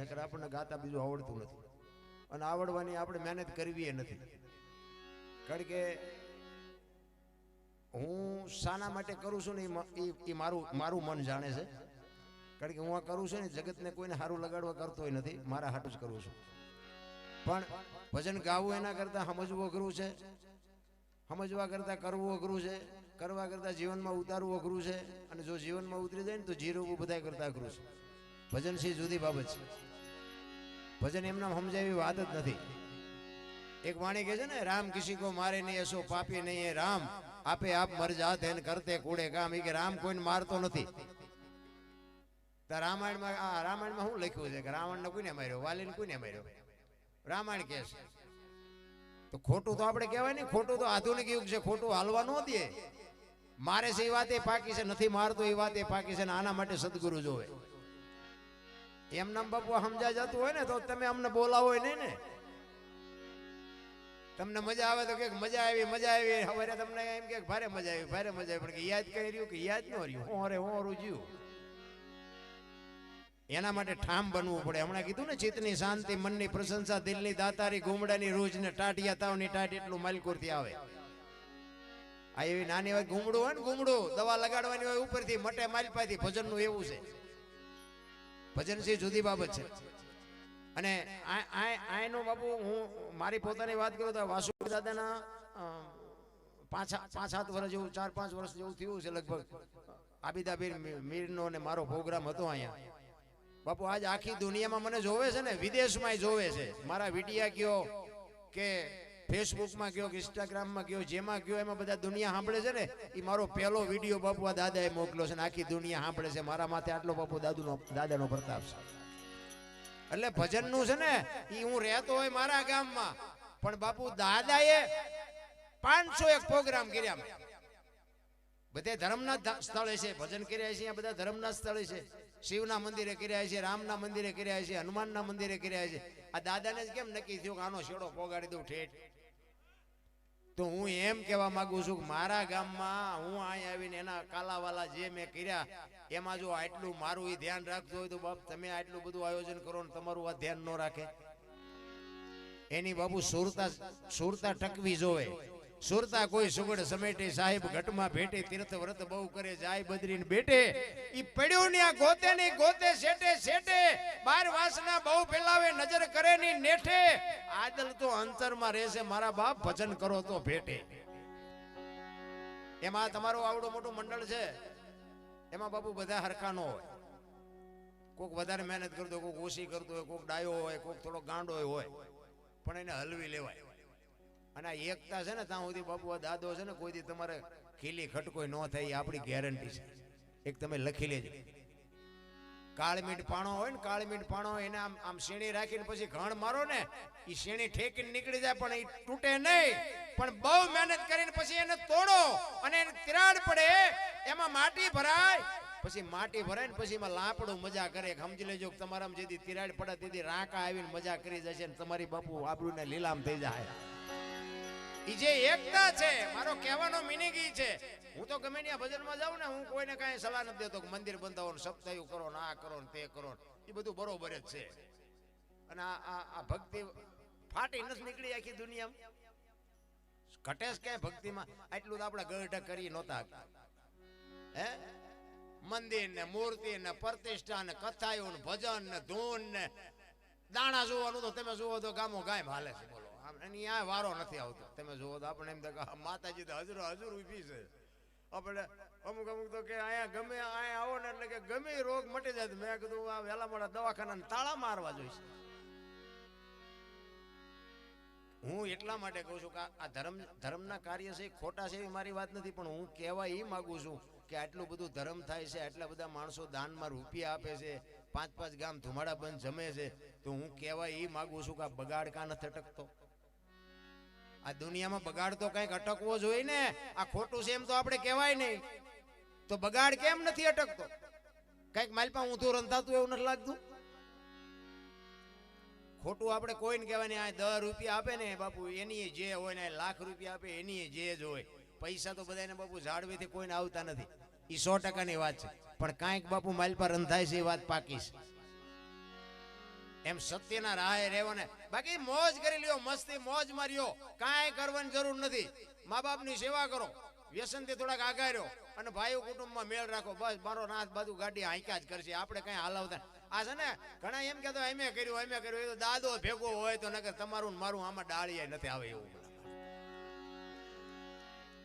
નકર આપણને ગાતા બીજું આવડતું નથી અને આવડવાની આપણે મહેનત કરવી નથી. કારણ કે હું શાના માટે કરું છું ને એ મારું મન જાણે છે. કારણ કે હું આ કરું છું ને જગતને કોઈને સારું લગાડવા કરતો નથી, મારા હાટું જ કરું છું. પણ ભજન ગાવું એના કરતાં સમજવું અઘરું છે, સમજવા કરતાં કરવું અઘરું છે, કરવા કરતાં જીવનમાં ઉતારવું અઘરું છે, અને જો જીવનમાં ઉતરી જાય ને તો જીરવું બધા કરતાં અઘરું છે. ભજન છે જુદી બાબત છે. ભજન એમના સમજાવી વાત જ નથી. એક વાણી કહે છે ને, રામ કિસી કો મારે નહીં એસો પાપી નહીં હે રામ, આપે આપ મર જાત હે કરતે કૂડે કામ. એ કે રામ કોઈને મારતો નથી. રામાયણમાં શું લખ્યું છે કે રાવણને કોઈને માર્યો, વાલીને કોઈને માર્યો? રામાયણ કહે છે. તો ખોટું તો આપણે કહેવાય નહીં, ખોટું તો આધુનિક યુગ છે, ખોટું હાલવા ન દે. મારે છે એ વાત એ પાકી છે, નથી મારતો એ વાત એ પાકી છે, ને આના માટે સદગુરુ જોવે. એમ નામ બાપુ સમજા જતું હોય ને તો તમે અમને બોલાવો નહીં ને. તમને મજા આવે તો કે મજા આવી, હવે તમને એમ કે ભારે મજા આવી, પણ કે યાદ કઈ રહ્યું કે યાદ ન રહ્યું, હું રૂજ્યું. એના માટે ઠામ બનવું પડે. હમણાં કીધું ને, ચિત્તની શાંતિ, મનની પ્રશંસા, દિલની દાતારી, ગુમડાની રૂજ ને ટાટિયા તાવની ટાટ એટલું માલકોરથી આવે. આ એવી નાની વાત ગુમડું હોય ને, ગુમડું દવા લગાડવાની હોય ઉપરથી મટે માલપાથી. ભજનનું એવું છે. ભજન છે જુદી બાબત છે. અને આયનો બાપુ હું મારી પોતાની વાત કરું તો વાસુદેવ દાદાના 5-7 વર્ષ જેવું, 4-5 વર્ષ જેવું થયું છે લગભગ. આબિદાબીર મીરનો ને મારો પ્રોગ્રામ હતો અહીંયા. બાપુ આજ આખી દુનિયામાં મને જોવે છે ને, વિદેશમાં જોવે છે. મારા વિડિયા ગયો કે ફેસબુકમાં ગયો કે ઇન્સ્ટાગ્રામમાં ગયો, જેમાં ગયો એમાં બધા દુનિયા સાંભળે છે ને. એ મારો પહેલો વિડીયો બાપુ આ દાદાએ મોકલ્યો છે ને આખી દુનિયા સાંભળે છે. મારા માથે આટલો બાપુ દાદાનો પ્રતાપ છે. એટલે ભજનનું છે ને, એ હું રહેતો હોય મારા ગામમાં, પણ બાપુ દાદાએ 501 પ્રોગ્રામ કર્યા. બધે ધર્મના સ્થળે છે ભજન કર્યા છે. બધા ધર્મના સ્થળે છે. શિવના મંદિરે કર્યા છે, રામના મંદિરે કર્યા છે, હનુમાનના મંદિરે કર્યા છે. આ દાદાને જ કેમ નક્કી થયું કે આનો શેડો પોગાડી દઉં ઠેઠ? તો હું એમ કહેવા માંગુ છું કે મારા ગામમાં હું અહીંયા આવીને એના કાલાવાલા જે મેં કર્યા એમાં જો આટલું મારું એ ધ્યાન રાખતું હોય તો બાપ તમે આટલું બધું આયોજન કરો ને તમારું આ ધ્યાન ન રાખે. એની બાપુ સુરતા ટકવી જોવે. સુરતા કોઈ સુગડ સમેટે, સાહેબ ઘટમાં ભેટે, તીર્થ વ્રત બહુ કરે, જાય બદરીને બેટે. ઈ પડ્યું ને આ ગોતે ને ગોતે શેટે 12 વાસના બહુ ફેલાવે, નજર કરે ની નેઠે. આદલ તો અંતરમાં રહેશે મારા બાપ, ભજન કરો તો ભેટે. એમાં તમારું આવડું મોટું મંડળ છે, એમાં બાપુ બધા હરખા ન હોય. કોક વધારે મહેનત કરતો હોય, કોક ઓછી કરતો હોય, કોક ડાયો હોય, કોક થોડો ગાંડો હોય, પણ એને હલવી લેવાય. અને આ એકતા છે ને ત્યાં સુધી બાપુ આ દાદો છે ને કોઈ દી તમારે ખીલી ખટકોઈ ન થાય, આપણી ગેરંટી છે. એક તમે લખી લેજો. કાળમીટ પાણો હોય ને, કાળમીટ પાણો એને આમ શેણી રાખીને પછી ઘણ મારો ને, એ શેણી ઠેકીને નીકળી જાય પણ એ તૂટે નહીં. પણ બહુ મહેનત કરીને પછી એને તોડો અને એને તિરાડ પડે, એમાં માટી ભરાય. પછી માટી ભરાય ને પછી એમાં લાપડું મજા કરે. સમજી લેજો કે તમારામાં જેથી તિરાડ પડે તેથી રાંકા આવીને મજા કરી જશે ને તમારી બાપુ આબરૂને લીલામ થઈ જાય. ઈ જે એકતા છે, મારો કહેવાનો મિનિંગ ઈ છે. હું તો ગમે ત્યાં ભજનમાં જાઉં ને, હું કોઈને કાંઈ સલાહ નથી દેતો કે મંદિર બંધાવો ને સપ્તાહયું કરો ને આ કરો ને તે કરો. એ બધું બરોબર જ છે. અને આ ભક્તિ ફાટી નથી નીકળી આખી દુનિયામાં. ઘટેશ ક્યાંય ભક્તિમાં આટલું તો આપણે ગઢ કરી નહોતા. હે મંદિર ને મૂર્તિ ને પ્રતિષ્ઠા ને કથાયું ને ભજન ને ધૂન ને દાણા જોવાનું તો તમે જુઓ તો ગામો ગાય હાલે છે. બોલો એની આ વારો નથી આવતો. તમે જુઓ તો આપણે એમ થાય માતાજી તો હજુર ઉભી છે. આપણે અમુક તો કે અહીંયા ગમે અહીંયા આવો ને એટલે કે ગમે રોગ મટી જાય. મેં કીધું આ વહેલા મોડા દવાખાના તાળા મારવા જોઈશે. હું એટલા માટે કહું છું કે આ ધર્મના કાર્ય છે ખોટા છે એવી મારી વાત નથી, પણ હું કહેવા એ માગું છું કે આટલું બધું ધર્મ થાય છે, આટલા બધા માણસો દાનમાં રૂપિયા આપે છે, 5-5 ગામ ધુમાડા બંધ જમે છે, તો હું કહેવા એ માગું છું કે આ બગાડ કાં નથી અટકતો? આ દુનિયામાં બગાડ તો કંઈક અટકવો જોઈએ ને. આ ખોટું છે એમ તો આપણે કહેવાય નહીં, તો બગાડ કેમ નથી અટકતો? કંઈક માલપા ઊંધું રંધાતું એવું નથી લાગતું? ખોટું આપણે કોઈને કહેવાય નહીં. આ 10 રૂપિયા આપે ને બાપુ એની જે હોય ને, લાખ રૂપિયા આપે એની જે જ હોય. પૈસા તો બધાને બાપુ ઝાડવેથી કોઈને આવતા નથી, એ 100%ની વાત છે. પણ કાંઈક બાપુ માલપા રંધાય છે એ વાત પાકી છે. એમ સત્યના રાહે રહેવો ને. બાકી મોજ કરી લ્યો, મસ્તી મોજ માર્યો, કાંઈ કરવાની જરૂર નથી. મા બાપની સેવા કરો, વ્યસનથી થોડાક આઘા રહ્યો અને ભાઈઓ કુટુંબમાં મેળ રાખો. બસ મારો નાથ બાજુ ગાડી હાંક્યા જ કરશે, આપણે કઈ હલાવતા. આ છે ને ઘણા એમ કહેતો એમે કર્યું એ તો દાદો ભેગો હોય તો નકર તમારું ને મારું આમાં ડાળીએ નથી આવે એવું.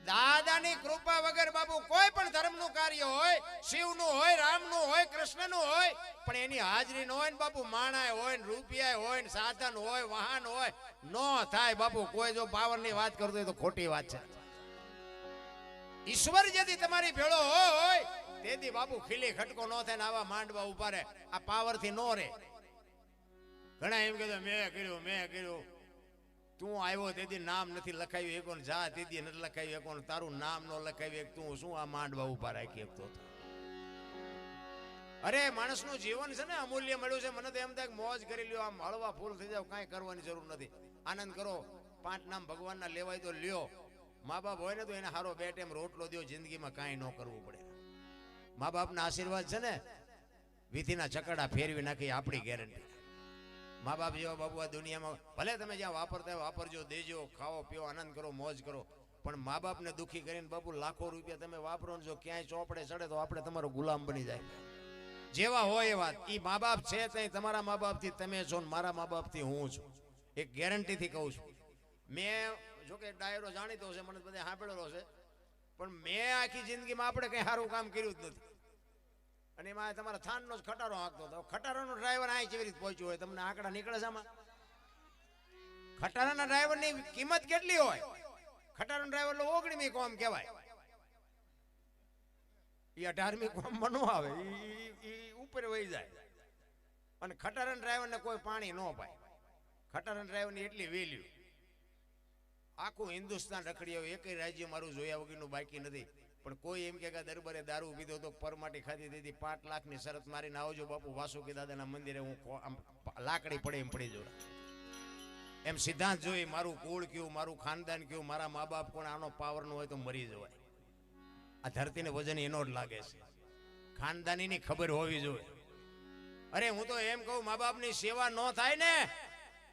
દાદાની કૃપા વગર બાપુ કોઈ પણ ધર્મનું કાર્ય હોય, શિવનું હોય, રામનું હોય, કૃષ્ણનું હોય, પણ એની હાજરી ન હોય ને બાપુ, માણાય હોય ને રૂપિયા હોય ને સાધન હોય, વાહન હોય, નો થાય બાપુ. કોઈ જો પાવરની વાત કરતો હોય તો ખોટી વાત છે. ઈશ્વર જેથી તમારી ભેળો હોય તેથી બાપુ ખીલી ખટકો ન થાય ને આવા માંડવા ઉભા રહે. આ પાવર થી નો રે. ઘણા એમ કહેતો મેં કર્યું, તું આવ્યો તેથી નામ નથી લખાવ્યું એકોને, જા તેથી નથી લખાવ્યું એકોને, તારું નામ ન લખાવ્યું તું શું આ માંડવા ઉભા રાખી શકતો. અરે માણસનું જીવન છે ને અમૂલ્ય મળ્યું છે. મને તો એમ થાય મોજ કરી લ્યો, આમ હળવા ફૂલ થઈ જાવ, કાંઈ કરવાની જરૂર નથી. આનંદ કરો, 5 નામ ભગવાનના લેવાય તો લ્યો. મા બાપ હોય ને તો એને હારો 2 ટાઈમ રોટલો દો, જિંદગીમાં કાંઈ ન કરવું પડે. મા બાપના આશીર્વાદ છે ને વિધિના ચકડા ફેરવી નાખી આપણી ગેરંટી. મા બાપ જેવા બાબુ આ દુનિયામાં ભલે તમે જ્યાં વાપરતા વાપરજો, દેજો, ખાઓ પીઓ, આનંદ કરો, મોજ કરો, પણ મા બાપને દુઃખી કરીને બાપુ લાખો રૂપિયા તમે વાપરો ને જો ક્યાંય ચોપડે ચડે તો આપણે તમારો ગુલામ બની જાય. જેવા હોય એવા ઈ મા બાપ છે ત્યાં તમારા મા બાપથી તમે છો ને મારા મા બાપથી હું છું. એક ગેરંટીથી કહું છું. મેં જોકે ડાયરો જાણીતો છે, મને બધે સાંભળેલો છે, પણ મેં આખી જિંદગીમાં આપણે કંઈ સારું કામ કર્યું જ નથી. અને એમાં તમારા થાનનો જ ખટારો હાંકતો હતો. ખટારાનો ડ્રાઈવર અહીં કેવી રીતે પહોંચ્યો હોય? તમને આંકડા નીકળે છે આમાં? ખટારાના ડ્રાઈવરની કિંમત કેટલી હોય? ખટારાનો ડ્રાઈવર એટલે 19મી કોમ કહેવાય. એ 18મી કોમમાં ન આવે, એ ઉપર વહી જાય. અને ખટારાના ડ્રાઈવરને કોઈ પાણી ન પાય. ખટારાના ડ્રાઈવરની એટલી વેલ્યુ. આખું હિન્દુસ્તાન રખડી આવ્યું, એક રાજ્ય મારું જોયા વગરનું બાકી નથી. પણ કોઈ એમ કે દરબારે દારૂ પીધો તો પરમાટી ખાધી દીધી, 5 લાખની શરત મારીને આવજો બાપુ વાસુકી દાદાના મંદિરે, હું લાકડી પડે એમ પડી જોડે. એમ સિદ્ધાંત જોઈ મારું કુળ કયું, મારું ખાનદાન કયું, મારા મા બાપ કોણ, આનો પાવરનું હોય તો મરી જવાય. આ ધરતીને વજન એનો જ લાગે છે. ખાનદાનીની ખબર હોવી જોઈએ. અરે હું તો એમ કહું, મા બાપની સેવા ન થાય ને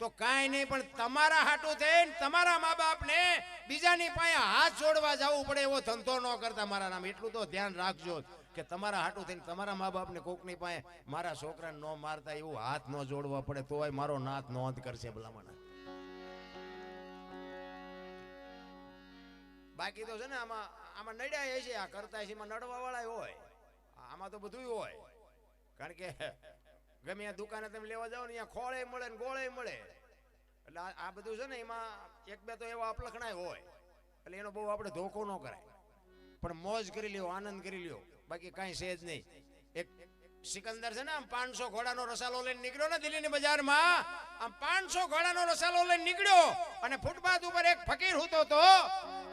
તો કાંઈ નહીં, પણ તમારા હાટું થઈને તમારા મા બાપને બીજાની પાસે હાથ જોડવા જવું પડે એવો ધંધો ન કરતા મારા નામ. એટલું તો ધ્યાન રાખજો કે તમારા હાટું થઈને તમારા મા બાપને કોકની પાસે મારા છોકરાને ન મારતા એવું હાથ ન જોડવા પડે, તોય મારો નાથ નોંધ કરશે ભલામણ. બાકી તો છે ને આમાં નડ્યા છે, આ કરતા છે, એમાં નડવા વાળા હોય, આમાં તો બધું હોય. કારણ કે ગમે ત્યાં દુકાને તમે લેવા જાઓ ને ત્યાં ખોળે મળે ને ગોળે મળે. એટલે આ બધું છે ને એમાં 1-2 તો એવા અપલખણાય હોય, એટલે એનો બહુ આપણે ધોકો ન કરાય. પણ મોજ કરી લ્યો, આનંદ કરી લ્યો, બાકી કાંઈ છે જ નહીં. એક સિકંદર છે ને આમ 500 ઘોડાનો રસાલો લઈને નીકળ્યો ને દિલ્હીની બજારમાં, આમ 500 ઘોડાનો રસાલો લઈને નીકળ્યો અને ફૂટપાથ ઉપર એક ફકીર હૂતો હતો.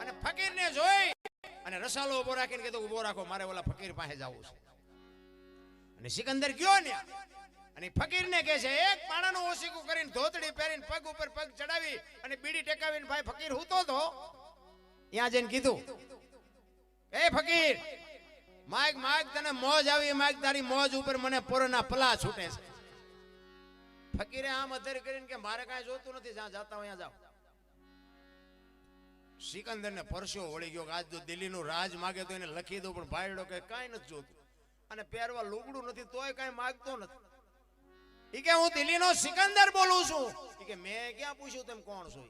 અને ફકીરને જોઈ અને રસાલો ઉભો રાખીને કીધું ઉભો રાખો, મારે ઓલા ફકીર પાસે જવું છે. અને સિકંદર ગયો ને અને ફકીરને કહે છે, એક પાણાનું ઓસીકું કરીને ધોતડી પહેરીને પગ ઉપર પગ ચડાવી અને બીડી ટેકાવીને ભાઈ ફકીર હૂતો તો ત્યાં જઈને કીધું, એ ફકીર માગ માગ, તને મોજ આવી માગ, તારી મોજ ઉપર મને પોરના પલા છૂટે છે. ફકીરે આમ અધર કરીને કે મારે કાંઈ જોતું નથી, જ્યાં જાતા અહીંયા જાઓ. સિકંદરને પરસ્યો વળી ગયો કે આજ તો દિલ્હીનું રાજ માગે તો એને લખી દઉં, પણ ભાઈડો કે કાંઈ નથી જોતું અને પહેરવા લુગડું નથી તોય કાંઈ માગતો નથી. ઈ કે હું દિલ્હીનો સિકંદર બોલું છું. ઈ કે મેં ક્યાં પૂછ્યું તેમ કોણ છો?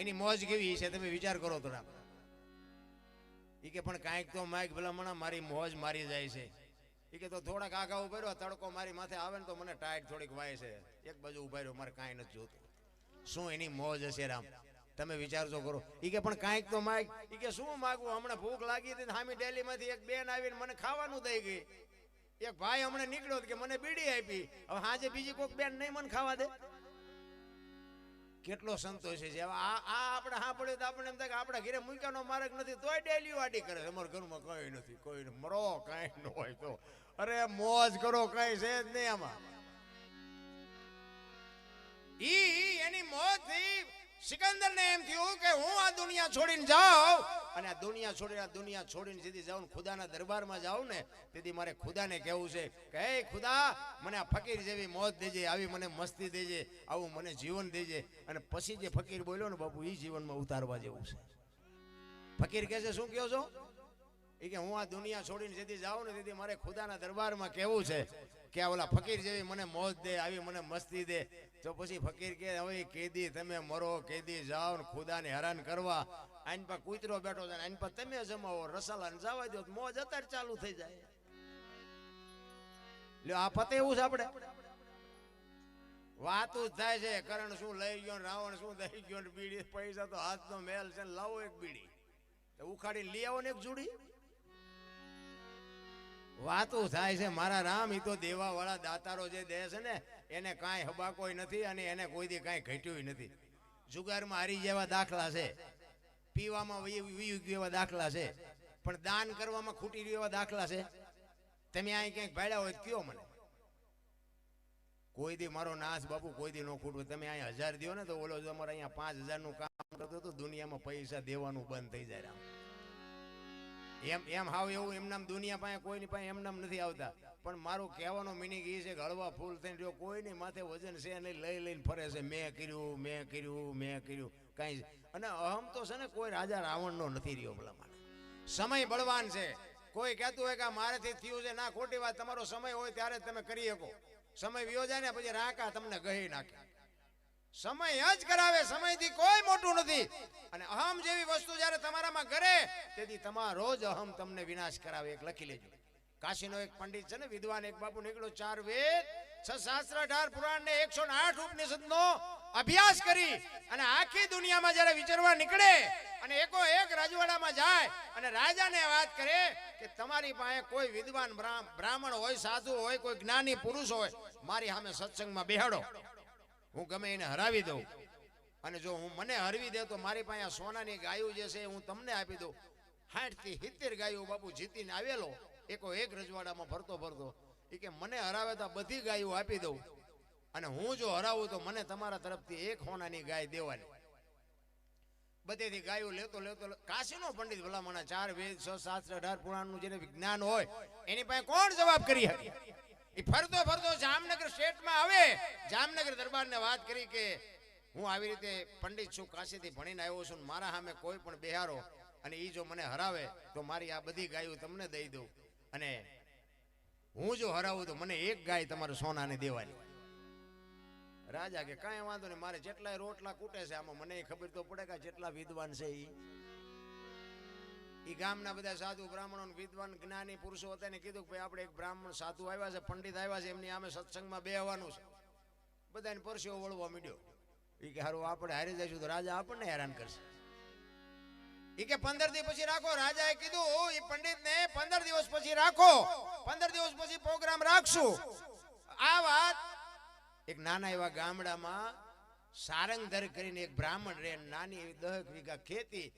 એની મોજ કેવી છે તમે વિચાર કરો તો. ઈ કે પણ કાંઈક તો માગ ભલામણા, મારી મોજ મારી જાય છે. ઈ કે તો થોડાક આગા ઉભા રહ્યો, તડકો મારી માથે આવે ને તો મને ટાઈટ થોડીક વાય છે, એક બાજુ ઉભા રહ્યો, મારે કાંઈ નથી જોતું. શું એની મોજ હશે રામ, તમે વિચારજો કરો. ઈ કે પણ કાંઈક તો માગ. ઈ કે શું માગવું, હમણાં ભૂખ લાગી હતી, હામી ડેલીમાંથી એક બેન આવીને મને ખાવાનું દઈ ગઈ. એક ભાઈ હમણાં નીકળ્યો કે મને બીડી આપી, હવે હાજે બીજી કોઈક બેન નહીં મને ખાવા દે. કેટલો સંતોષ છે. હવે આ આપણે સાંભળ્યું તો આપણે એમ થાય કે આપણા ઘરે મૂક્યાનો માર્ગ નથી તોય ડેલી વાડી કરે. અમારા ઘરમાં કઈ નથી, કોઈ મરો કઈ ન હોય તો અરે મોજ કરો, કઈ છે જ નહીં આમાં. એની મોજ થી સિકંદરને એમ થયું કે હું આ દુનિયા છોડીને જાઉં અને આ દુનિયા છોડીને સીધી જાઉં ખુદાના દરબારમાં જાઉં ને તેથી મારે ખુદાને કહેવું છે કે હે ખુદા મને આ ફકીર જેવી મોત દેજે, આવી મને મસ્તી દેજે, આવું મને જીવન દેજે. અને પછી જે ફકીર બોલ્યો ને બાપુ એ જીવનમાં ઉતારવા જેવું છે. ફકીર કહે છે શું કહો છો? એ કે હું આ દુનિયા છોડીને જેથી જાઉં ને તેથી મારે ખુદાના દરબારમાં કહેવું છે કે આ ઓલા ફકીર જેવી મને મોત દે, આવી મને મસ્તી દે. તો પછી ફકીર કે હવે કેદી તમે મરો, કેદી જાઓ ને ખુદાને હેરાન કરવા. આઈન પર કૂતરો બેઠો છે, આઈન પર તમે જમાવો, રસાલાને જવા દો, મોજ અત્યારે ચાલુ થઈ જાય. લ્યો આ પતે એવું છે આપણે વાતું જ થાય છે. કરણ શું લઈ ગયો, રાવણ શું દઈ ગયો, બીડી પૈસા તો હાથનો મેલ છે, લાવો એક બીડી ઉખાડી લઈ આવો ને એક જુડી. વાતું થાય છે મારા રામ. ઈ તો દેવા વાળા દાતારો જે દે છે ને એને કાંઈ હબાકોય નથી અને એને કોઈ દી કાંઈ ઘટ્યું નથી. જુગારમાં હારી જેવા દાખલા છે, પીવામાં વીયું એવા દાખલા છે, પણ દાન કરવામાં ખૂટી રહ્યું એવા દાખલા છે. તમે અહીં ક્યાંક ભાડ્યા હોય કયો મને. કોઈ દી મારો નાશ બાપુ કોઈ દી ન ખૂટવું. તમે અહીંયા 1000 દો ને તો ઓલો તમારે અહીંયા 5000 નું કામ કરતો તો દુનિયામાં પૈસા દેવાનું બંધ થઈ જાય. એમ હાવ એવું એમનામ દુનિયા પાસે કોઈની પાસે એમનામ નથી આવતા. પણ મારું કહેવાનો મિનિંગ એ છે કે હળવા ફૂલ થઈને જો કોઈની માથે વજન છે નહીં લઈને ફરે છે મેં કર્યું કાંઈ. અને અહમ તો છે ને કોઈ રાજા રાવણનો નથી રહ્યો. ભલા મને સમય બળવાન છે. કોઈ કહેતું હોય કે મારેથી થયું છે, ના ખોટી વાત. તમારો સમય હોય ત્યારે તમે કરી શકો. સમય વિયો જાય ને પછી રાકા તમને ગહી નાખે. સમય જ કરાવે, સમયથી કોઈ મોટું નથી. અને અહમ જેવી વસ્તુ જ્યારે તમારામાં કરે તેથી તમારો જ અહમ તમને વિનાશ કરાવે. એક લખી લેજો. કાશીનો એક પંડિત છે ને વિદ્વાન, એક બાપુ નીકળ્યો 4 વેદ 6 શાસ્ત્ર 18 પુરાણ ને 108 ઉપનિષદનો અભ્યાસ કરી અને આખી દુનિયામાં જ્યારે વિચરવા નીકળે અને એકો એક રાજવાડામાં જાય અને રાજાને વાત કરે કે તમારી પાસે કોઈ વિદ્વાન બ્રાહ્મણ હોય, સાધુ હોય, કોઈ જ્ઞાની પુરુષ હોય, મારી સામે સત્સંગમાં બેહાડો. હું ગમે એને હરાવી દઉં. અને જો હું મને હરવી દે તો મારી પાસે સોનાની ગાયો જે છે હું તમને આપી દઉં. 60 થી 70 ગાયો બાપુ જીતીને આવેલો એકો એક રજવાડામાં ફરતો એ કે મને હરાવે તો બધી ગાયો આપી દઉં. અને હું જો હરાવું તો મને તમારા તરફથી એક સોનાની ગાય દેવાની. બધેથી ગાયો લેતો કાશીનો પંડિત ભલામણા 4 વેદ 6 શાસ્ત્ર 18 પુરાણનું જેને વિજ્ઞાન હોય એની પાસે કોણ જવાબ કરી શકે. એ ફરતો જામનગર સ્ટેટમાં આવે. જામનગર દરબારને વાત કરી કે હું આવી રીતે પંડિત છું, કાશીથી ભણીને આવ્યો છું, મારા સામે કોઈ પણ બેહારો અને એ જો મને હરાવે તો મારી આ બધી ગાયો તમને દઈ દઉં. અને હું જો હરાવું તો મને એક ગાય તમારે સોનાને દેવાની. રાજા કે કાંઈ વાંધો નહીં, મારે જેટલા રોટલા કૂટે છે આમાં મને ખબર તો પડે કે જેટલા વિદ્વાન છે એ ગામના બધા સાધુ બ્રાહ્મણો વિદ્વાન જ્ઞાની પુરુષો હતા ને કીધું કે ભાઈ આપણે એક બ્રાહ્મણ સાધુ આવ્યા છે, પંડિત આવ્યા છે, એમની આમે સત્સંગમાં બેહવાનું છે. બધાને પરસ્યો વળવા માંડ્યો. એ કે હારું આપણે હારી જઈશું તો રાજા આપણને હેરાન કરશે. એ કે 15 દિવસ પછી રાખો. રાજાએ કીધું એ પંડિતને 15 દિવસ પછી રાખો, 15 દિવસ પછી પ્રોગ્રામ રાખશું. આ વાત એક નાના એવા ગામડામાં સારંગધર કરીને એક બ્રાહ્મણ રે, નાની એવી 10 વીઘા ખેતી,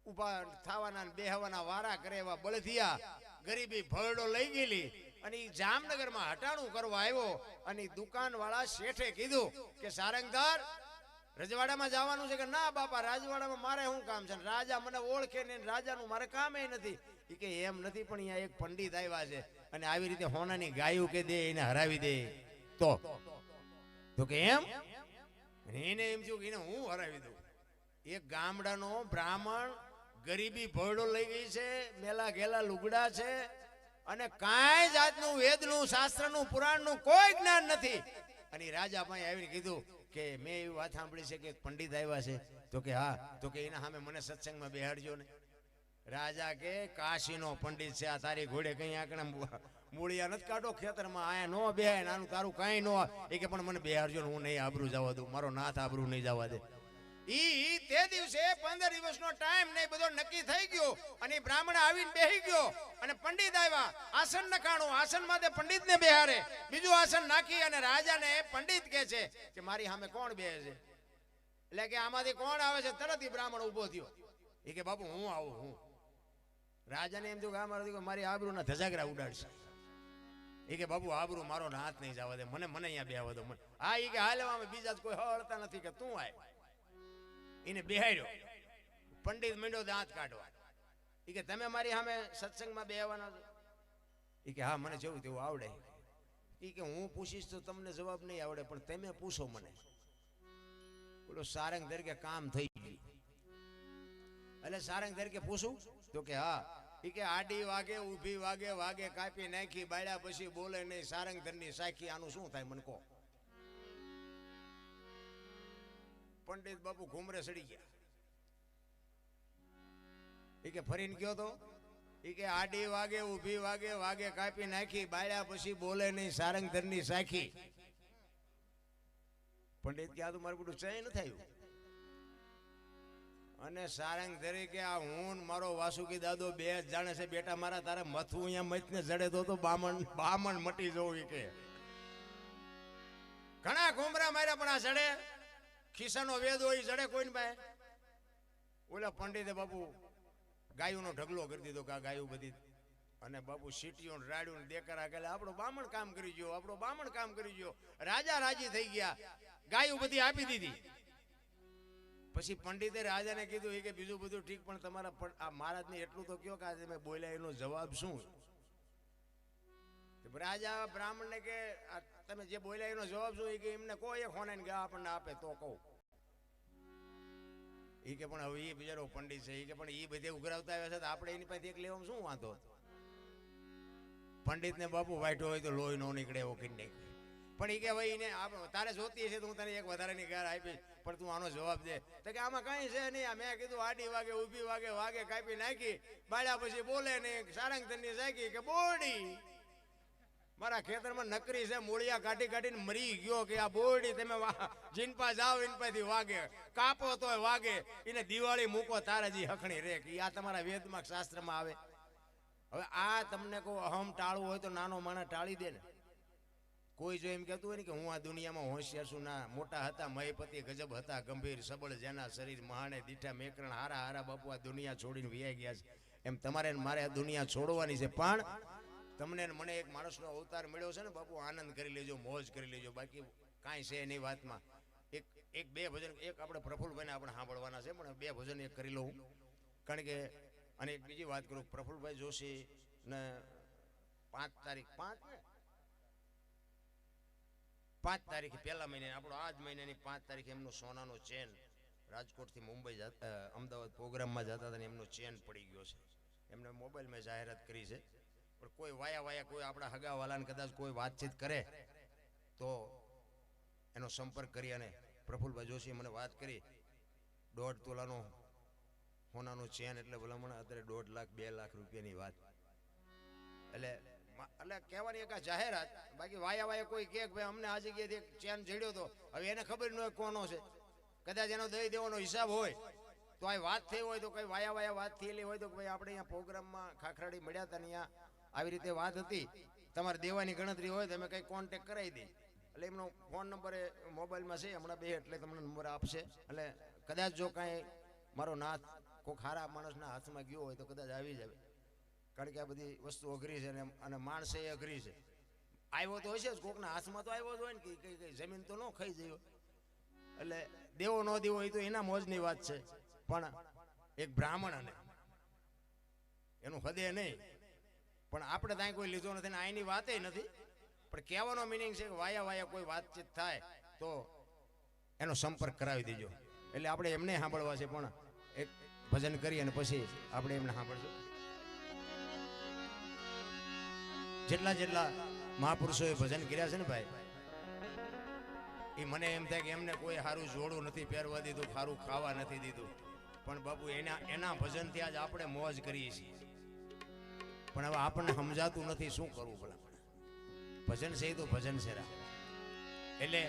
ઉભા થવાના બેહવાના વારા કરે એવા બળદિયા, ગરીબી ભરડો લઈ ગયેલી અને એ જામનગરમાં હટાણું કરવા આવ્યો. અને દુકાન વાળા શેઠે કીધું કે સારંગધર રજવાડામાં જવાનું છે? કે ના બાપા રાજવાડામાં મારે શું કામ છે, રાજા મને ઓળખે ને રાજાનું મારે કામ નથી. એ કે એમ નથી, પણ અહીંયા એક પંડિત આવ્યા છે અને આવી રીતે હોનાની ગાયું કે દે એને હરાવી દે તો કે એમ એને એમ થયું કે એને હું હરાવી દઉં. એક ગામડાનો બ્રાહ્મણ, ગરીબી ભરડો લઈ ગઈ છે, મેલા ગેલા લુગડા છે અને કાંઈ જાતનું વેદનું, શાસ્ત્રનું, પુરાણનું કોઈ જ્ઞાન નથી. અને રાજા પાસે આવીને કીધું કે મેં એવી વાત સાંભળી છે કે પંડિત આવ્યા છે. તો કે હા. તો કે એના સામે મને સત્સંગમાં બેહાડજો ને. રાજા કે કાશીનો પંડિત છે, આ તારી ઘોડે કઈ આંકડા મૂળિયા નથી કાઢો ખેતરમાં, આયા નો બેહાય, નાનું તારું કઈ નો. એ કે પણ મને બેહાડજો ને, હું નહીં આબરૂ જવા દઉં, મારો નાથ આબરૂ નહીં જવા દે. ઈ તે દિવસે 15 દિવસનો ટાઈમ નહીં બધો નક્કી થઈ ગયો અને બ્રાહ્મણ આવીને બેહી ગયો અને પંડિત આવ્યા. આસન નખાણું, આસનમાં તે પંડિતને બેહારે, બીજું આસન નાખી અને રાજાને પંડિત કહે છે કે મારી સામે કોણ બેહે છે? એટલે કે આમાંથી કોણ આવે છે? તરત ઈ બ્રાહ્મણ ઉભો થયો. એ કે બાપુ હું આવું. હું રાજાને એમ થયું કે મારી આબરૂના ધજાગરા ઉડાડશે. એ કે બાપુ આબરૂ મારો હાથ નહીં જવા દે, મને અહીંયા બેહવા દો. હા. એ કે હાલે અમે બીજા કોઈ હળતા નથી કે તું આય. એને બેહાર્યો. પંડિત માંડ્યો દાંત કાઢવા. એ કે તમે મારી સામે સત્સંગમાં બેહવાના છો? એ કે હા મને જેવું તેવું આવડે. એ કે હું પૂછીશ તો તમને જવાબ નહીં આવડે, પણ તમે પૂછો મને. બોલો સારંગ તરીકે કામ થઈ ગયું. એટલે સારંગ તરીકે પૂછું તો કે હા. એ કે આડી વાગે ઊભી વાગે વાગે કાપી નાખી બાળ્યા પછી બોલે નહીં સારંગ ધરની સાખી. આનું શું થાય મને કહો. પંડિત બાપુ ઘુમરે સડી ગયા. એ કે ફરીને ગયો તો? એ કે આડી વાગે ઊભી વાગે વાગે કાપી નાખી બાળ્યા પછી બોલે નહીં સારંગ ધરની સાખી. પંડિત કે આ તો મારું બધું ચય ન થયું. અને સારંગ તરીકે આ હું મારો વાસુકી દાદો બે જ જાણે છે બેટા મારા. તારે મથું અહીંયા મથને જડે તો બામણ મટી જવું. કે ઘણા ઘુમરા માર્યા પણ આ જડે ખિસ્સાનો વેદ હોય જડે કોઈને પાસે. ઓલા પંડિતે બાપુ ગાયોનો ઢગલો કરી દીધો કે આ ગાયું બધી. અને બાપુ સીટીઓ રાડ્યું દેકરા ગયેલા. આપણો બામણ કામ કરી ગયો, આપણો બામણ કામ કરી ગયો. રાજા રાજી થઈ ગયા, ગાયું બધી આપી દીધી. પછી પંડિતે રાજાને કીધું એ કે બીજું બધું ઠીક, પણ તમારા આ મહારાજને એટલું તો કયો કે આજે મેં બોલ્યા એનો જવાબ શું? રાજા બ્રાહ્મણને કે તમે જે બોલ્યા એનો જવાબ શું? એ કે એમને કહો એક હોનાને ગયા આપણને આપે તો કહું. એ કે પણ હવે એ બિચારો પંડિત છે. એ કે પણ એ બધે ઉઘરાવતા આવ્યા છે તો આપણે એની પાસે એક લેવામાં શું વાંધો? પંડિતને બાપુ વાઈટો હોય તો લોહી નો નીકળે એવો કરી નાખ્યો. પણ એ કે ભાઈ એને તારે જોતી હશે તો હું તને એક વધારાની ગાર આપીશ, પણ તું આનો જવાબ દે. તો કે આમાં કઈ છે નહીં. મેં કીધું આડી વાગે ઊભી વાગે વાગે કાપી નાખી બાળ્યા પછી બોલે નહીં સારંગ ધરની સાખી. કે બોડી મારા ખેતરમાં નકરી છે મૂળિયા કાઢી કાઢીને મરી ગયો. કે આ બોડી તમે જીનપા જાઓ ઇનપાથી વાગે કાપો તોય વાગે. એને દિવાળી મૂકો તારાજી હખણી રે. કે આ તમારા વેદમાં શાસ્ત્રમાં આવે. હવે આ તમને કહું અહમ ટાળવું હોય તો નાનો માણસ ટાળી દે ને. કોઈ જો એમ કહેતું હોય ને કે હું આ દુનિયામાં હોશિયાર છું, ના મોટા હતા મહીપતિ ગજબ હતા ગંભીર સબળ જેના શરીર મહાણે દીઠા મેકરણ હારા હારા બાપુ આ દુનિયા છોડીને વ્યાઈ ગયા છે. એમ તમારે મારે આ દુનિયા છોડવાની છે. પણ તમને મને એક માણસનો અવતાર મળ્યો છે ને બાપુ, આનંદ કરી લેજો, મોજ કરી લેજો. બાકી કાંઈ છે એની વાતમાં. એક બે ભજન એક આપણે પ્રફુલ્લભાઈને આપણે સાંભળવાના છે, પણ બે ભજન એક કરી લઉં. કારણ કે અને એક બીજી વાત કરું, પ્રફુલ્લભાઈ જોશી ને 5 તારીખે પહેલા મહિને આપણો આ જ મહિનાની 5 તારીખે એમનો સોનાનો ચેન રાજકોટથી મુંબઈ અમદાવાદ પ્રોગ્રામમાં જતા હતા ને એમનો ચેન પડી ગયો છે. એમને મોબાઈલમાં જાહેરાત કરી છે. પણ કોઈ વાયા કોઈ આપણા હગાવાલાને કદાચ કોઈ વાતચીત કરે તો એનો સંપર્ક કરી. અને પ્રફુલ્લભાઈ જોશીએ મને વાત કરી 1.5 તોલાનો સોનાનો ચેન એટલે ભલામણ અત્યારે 1.5 લાખ 2 લાખ રૂપિયાની વાત. એટલે કહેવાની એક આ જાહેરાત. બાકી વાયા કોઈ કે ભાઈ અમને આ જગ્યાએથી ચેન જડ્યો હતો, હવે એને ખબર ન હોય કોનો છે. કદાચ એનો દઈ દેવાનો હિસાબ હોય તો આ વાત થઈ હોય તો કઈ વાયા વાત થયેલી હોય તો ભાઈ આપણે અહીંયા પ્રોગ્રામમાં ખાખરાડી મળ્યા હતા ને અહીંયા આવી રીતે વાત હતી, તમારે દેવાની ગણતરી હોય તો અમે કંઈ કોન્ટેક કરાવી દઈ. એટલે એમનો ફોન નંબર એ મોબાઈલમાં છે હમણાં બે, એટલે તમને નંબર આપશે. એટલે કદાચ જો કાંઈ મારો નાથ કોઈ ખારા માણસના હાથમાં ગયો હોય તો કદાચ આવી જાય. કારણ કે આ બધી વસ્તુ અઘરી છે અને માણસે એ અઘરી છે. આવ્યો તો હશે જ કોકના હાથમાં તો આવ્યો જ હોય ને કે કઈ જમીન તો ન ખાઈ જયો. એટલે દેવો ન દેવો એ તો એના મોજની વાત છે. પણ એક બ્રાહ્મણ અને એનું હૃદય નહીં. પણ આપણે ત્યાં કોઈ લીધો નથી ને આની વાતે નથી. પણ કહેવાનો મિનિંગ છે કે વાયા કોઈ વાતચીત થાય તો એનો સંપર્ક કરાવી દેજો. એટલે આપણે એમને સાંભળવા છે. પણ એક ભજન કરી અને પછી આપણે એમને સાંભળશું. જેટલા મહાપુરુષોએ ભજન કર્યા છે ને ભાઈ, એ મને એમ થાય કે એમને કોઈ સારું જોડું નથી પહેરવા દીધું, સારું ખાવા નથી દીધું. પણ બાપુ એના ભજનથી આજ આપણે મોજ કરીએ છીએ. પણ હવે આપણને સમજાતું નથી શું કરવું ભલા. ભજન છે તો ભજન છે. એટલે